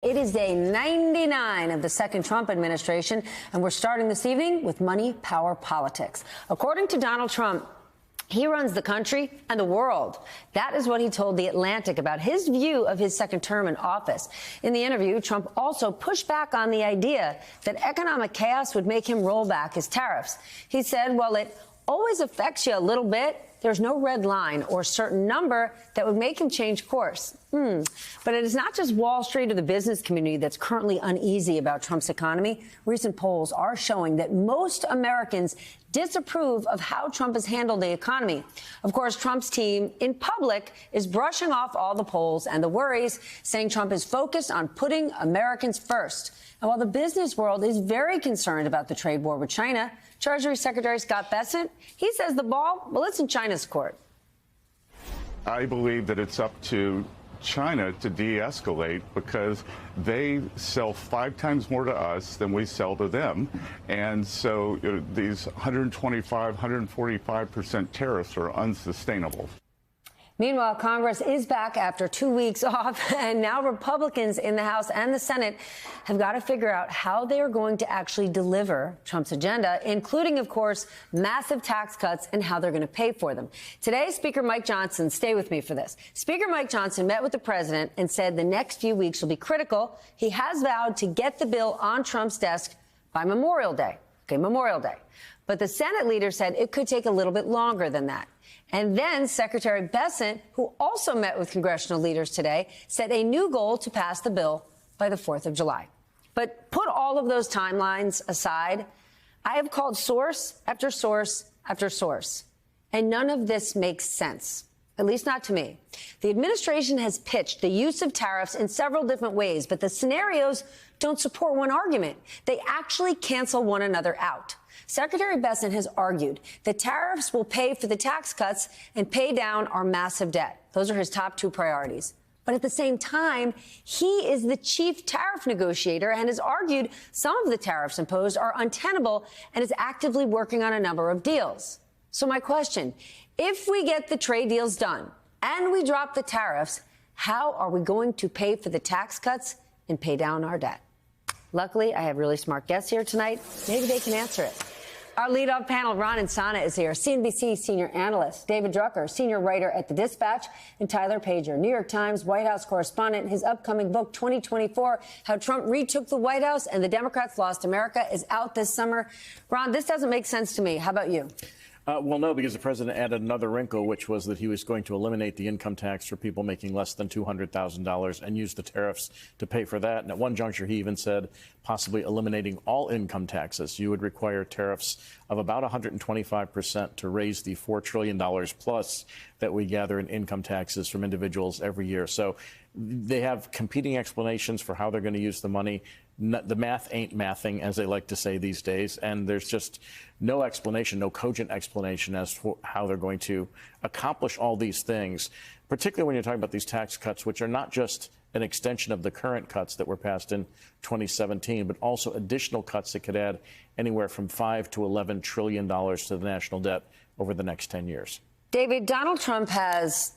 It is day 99 of the second Trump administration, and we're starting this evening with money, power, politics. According to Donald Trump, he runs the country and the world. That is what he told The Atlantic about his view of his second term in office. In the interview, Trump also pushed back on the idea that economic chaos would make him roll back his tariffs. He said, well, it always affects you a little bit. There's no red line or certain number that would make him change course. But it is not just Wall Street or the business community that's currently uneasy about Trump's economy. Recent polls are showing that most Americans disapprove of how Trump has handled the economy. Of course, Trump's team in public is brushing off all the polls and the worries, saying Trump is focused on putting Americans first. And while the business world is very concerned about the trade war with China, Treasury Secretary Scott Bessent, he says the ball, well, it's in China's court. I believe that it's up to China to de-escalate because they sell 5 times more to us than we sell to them. And so these 125, 145% tariffs are unsustainable. Meanwhile, Congress is back after 2 weeks off, and now Republicans in the House and the Senate have got to figure out how they are going to actually deliver Trump's agenda, including, of course, massive tax cuts and how they're going to pay for them. Today, Speaker Mike Johnson, stay with me for this. Speaker Mike Johnson met with the president and said the next few weeks will be critical. He has vowed to get the bill on Trump's desk by Memorial Day. Okay, Memorial Day. But the Senate leader said it could take a little bit longer than that. And then Secretary Bessent, who also met with congressional leaders today, set a new goal to pass the bill by the 4th of July. But put all of those timelines aside, I have called source after source after source, and none of this makes sense, at least not to me. The administration has pitched the use of tariffs in several different ways, but the scenarios don't support one argument. They actually cancel one another out. Secretary Bessent has argued that tariffs will pay for the tax cuts and pay down our massive debt. Those are his top 2 priorities. But at the same time, he is the chief tariff negotiator and has argued some of the tariffs imposed are untenable and is actively working on a number of deals. So my question, if we get the trade deals done and we drop the tariffs, how are we going to pay for the tax cuts and pay down our debt? Luckily, I have really smart guests here tonight. Maybe they can answer it. Our leadoff panel, Ron Insana, is here. CNBC senior analyst David Drucker, senior writer at The Dispatch, and Tyler Pager, New York Times White House correspondent. His upcoming book, 2024, How Trump Retook the White House and the Democrats Lost America, is out this summer. Ron, this doesn't make sense to me. How about you? Well, no, because the president added another wrinkle, which was that he was going to eliminate the income tax for people making less than $200,000 and use the tariffs to pay for that. And at one juncture, he even said possibly eliminating all income taxes. You would require tariffs of about 125% to raise the $4 trillion plus that we gather in income taxes from individuals every year. So they have competing explanations for how they're going to use the money. The math ain't mathing, as they like to say these days, and there's just no explanation, no cogent explanation as to how they're going to accomplish all these things, particularly when you're talking about these tax cuts, which are not just an extension of the current cuts that were passed in 2017, but also additional cuts that could add anywhere from $5 to $11 trillion to the national debt over the next 10 years. David, Donald Trump has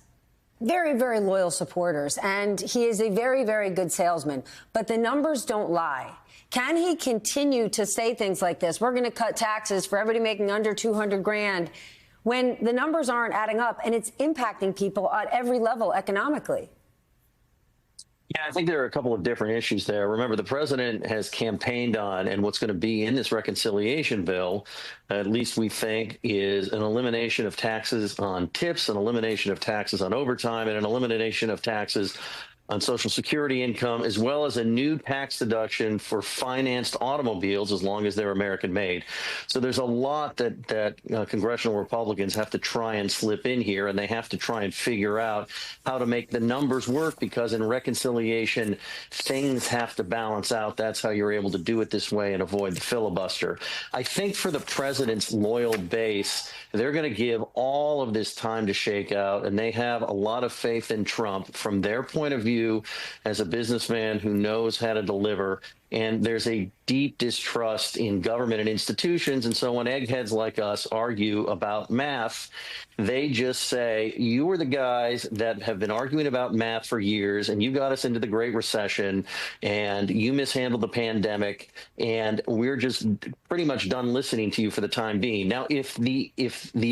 very, very loyal supporters, and he is a very, very good salesman. But the numbers don't lie. Can he continue to say things like this? We're going to cut taxes for everybody making under 200 grand when the numbers aren't adding up and it's impacting people at every level economically? Yeah, I think there are a couple of different issues there. Remember, the president has campaigned on, and what's going to be in this reconciliation bill, at least we think, is an elimination of taxes on tips, an elimination of taxes on overtime, and an elimination of taxes on Social Security income, as well as a new tax deduction for financed automobiles as long as they're American-made. So there's a lot that congressional Republicans have to try and slip in here, and they have to try and figure out how to make the numbers work, because in reconciliation, things have to balance out. That's how you're able to do it this way and avoid the filibuster. I think for the president's loyal base, they're going to give all of this time to shake out, and they have a lot of faith in Trump from their point of view as a businessman who knows how to deliver. And there's a deep distrust in government and institutions. And so when eggheads like us argue about math, they just say, you were the guys that have been arguing about math for years, and you got us into the Great Recession, and you mishandled the pandemic, and we're just pretty much done listening to you for the time being. Now, if the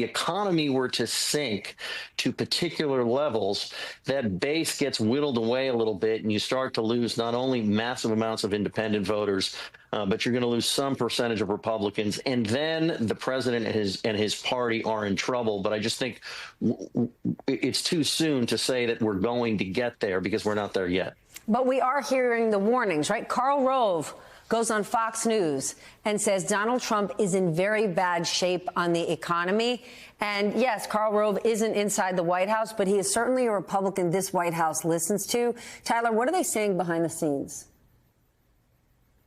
economy were to sink to particular levels, that base gets whittled away a little bit, and you start to lose not only massive amounts of independent voters, but you're going to lose some percentage of Republicans, and then the president and his party are in trouble. But I just think it's too soon to say that we're going to get there, because we're not there yet. But we are hearing the warnings, right? Karl Rove goes on Fox News and says Donald Trump is in very bad shape on the economy. And yes, Karl Rove isn't inside the White House, but he is certainly a Republican this White House listens to. Tyler, what are they saying behind the scenes?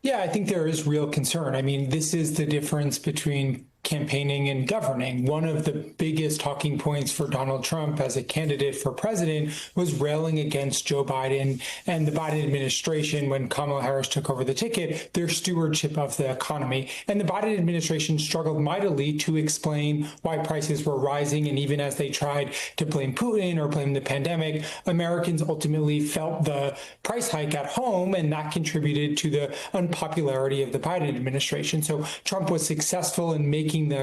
Yeah, I think there is real concern. I mean, this is the difference between campaigning and governing. One of the biggest talking points for Donald Trump as a candidate for president was railing against Joe Biden and the Biden administration when Kamala Harris took over the ticket, their stewardship of the economy. And the Biden administration struggled mightily to explain why prices were rising. And even as they tried to blame Putin or blame the pandemic, Americans ultimately felt the price hike at home, and that contributed to the unpopularity of the Biden administration. So Trump was successful in making the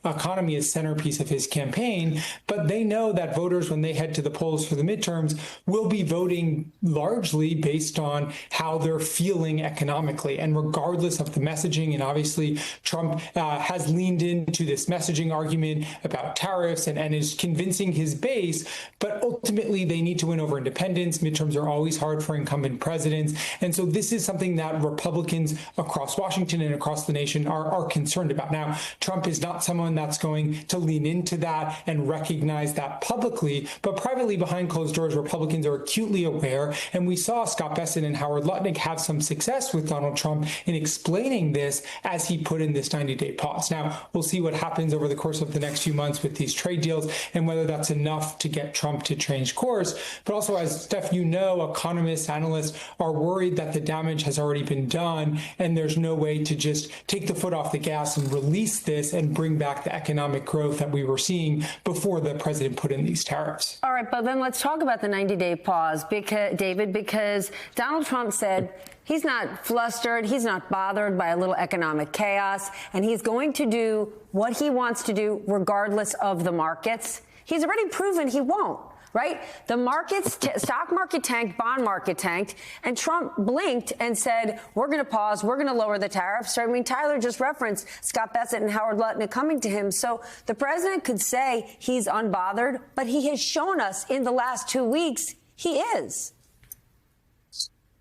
economy a centerpiece of his campaign, but they know that voters, when they head to the polls for the midterms, will be voting largely based on how they're feeling economically. And regardless of the messaging, and obviously Trump has leaned into this messaging argument about tariffs and is convincing his base, but ultimately they need to win over independents. Midterms are always hard for incumbent presidents. And so this is something that Republicans across Washington and across the nation are concerned about. Now, Trump is not someone that's going to lean into that and recognize that publicly, but privately behind closed doors, Republicans are acutely aware. And we saw Scott Bessent and Howard Lutnick have some success with Donald Trump in explaining this as he put in this 90-day pause. Now, we'll see what happens over the course of the next few months with these trade deals and whether that's enough to get Trump to change course. But also, as Steph, you know, economists, analysts are worried that the damage has already been done and there's no way to just take the foot off the gas and release this and bring back the economic growth that we were seeing before the president put in these tariffs. All right, but then let's talk about the 90-day pause, because Donald Trump said he's not flustered, he's not bothered by a little economic chaos, and he's going to do what he wants to do regardless of the markets. He's already proven he won't. Right? The markets, stock market tanked, bond market tanked, and Trump blinked and said, we're going to pause, we're going to lower the tariffs. So, I mean, Tyler just referenced Scott Bessent and Howard Lutnick coming to him. So the president could say he's unbothered, but he has shown us in the last 2 weeks he is.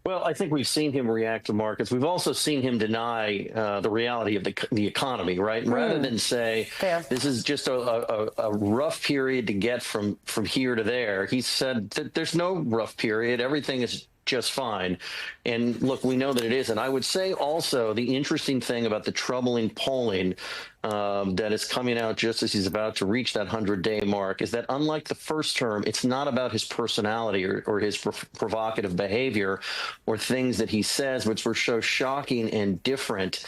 Well, I think we've seen him react to markets. We've also seen him deny the reality of the economy, right? Rather than say, this is just a rough period to get from here to there, he said that there's no rough period. Everything is just fine. And look, we know that it is. And I would say also the interesting thing about the troubling polling that is coming out just as he's about to reach that 100-day mark is that unlike the first term, it's not about his personality or his provocative behavior or things that he says, which were so shocking and different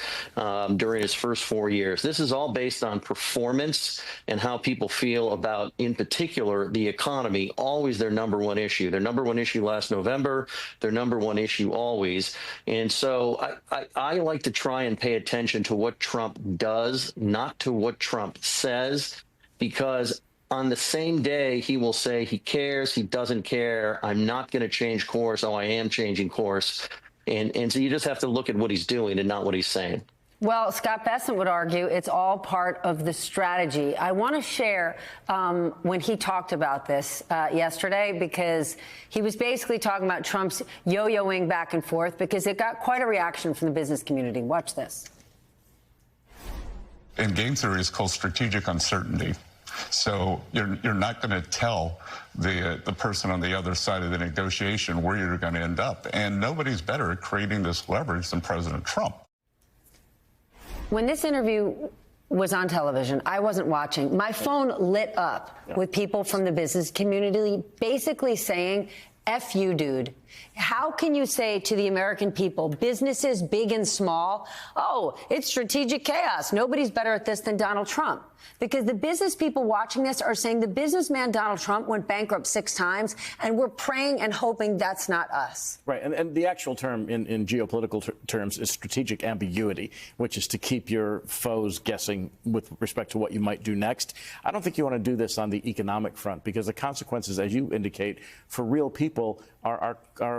during his first 4 years. This is all based on performance and how people feel about, in particular, the economy, always their number one issue. Their number one issue last November, their number one issue always. And so I like to try and pay attention to what Trump does, not to what Trump says, because on the same day he will say he cares, he doesn't care, I'm not going to change course, oh, I am changing course. And so you just have to look at what he's doing and not what he's saying. Well, Scott Bessent would argue it's all part of the strategy. I want to share when he talked about this yesterday, because he was basically talking about Trump's yo-yoing back and forth, because it got quite a reaction from the business community. Watch this. In game theory, it's called strategic uncertainty. So you're not going to tell the person on the other side of the negotiation where you're going to end up. And nobody's better at creating this leverage than President Trump. When this interview was on television, I wasn't watching. My phone lit up with people from the business community basically saying, F you, dude. How can you say to the American people, businesses big and small, oh, it's strategic chaos. Nobody's better at this than Donald Trump? Because the business people watching this are saying the businessman Donald Trump went bankrupt 6 times, and we're praying and hoping that's not us. Right. And the actual term in geopolitical terms is strategic ambiguity, which is to keep your foes guessing with respect to what you might do next. I don't think you want to do this on the economic front, because the consequences, as you indicate, for real people are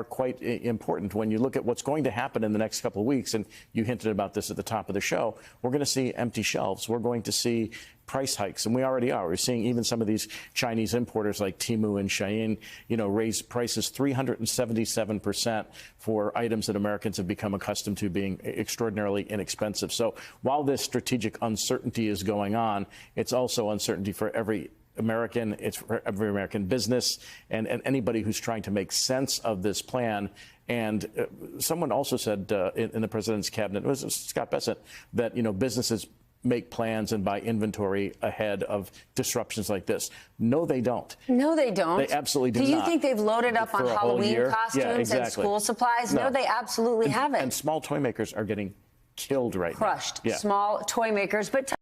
quite important. When you look at what's going to happen in the next couple of weeks, and you hinted about this at the top of the show, we're going to see empty shelves. We're going to see price hikes, and we already are. We're seeing even some of these Chinese importers like Temu and Shein, raise prices 377% for items that Americans have become accustomed to being extraordinarily inexpensive. So while this strategic uncertainty is going on, it's also uncertainty for every American, it's for every American business and anybody who's trying to make sense of this plan. And someone also said in the president's cabinet, it was Scott Bessent, that, businesses make plans and buy inventory ahead of disruptions like this. No, they don't. No, they don't. They absolutely do not. Do you think they've loaded up on Halloween costumes and school supplies? No, they absolutely haven't. And small toy makers are getting killed right now. Crushed. Small toy makers. But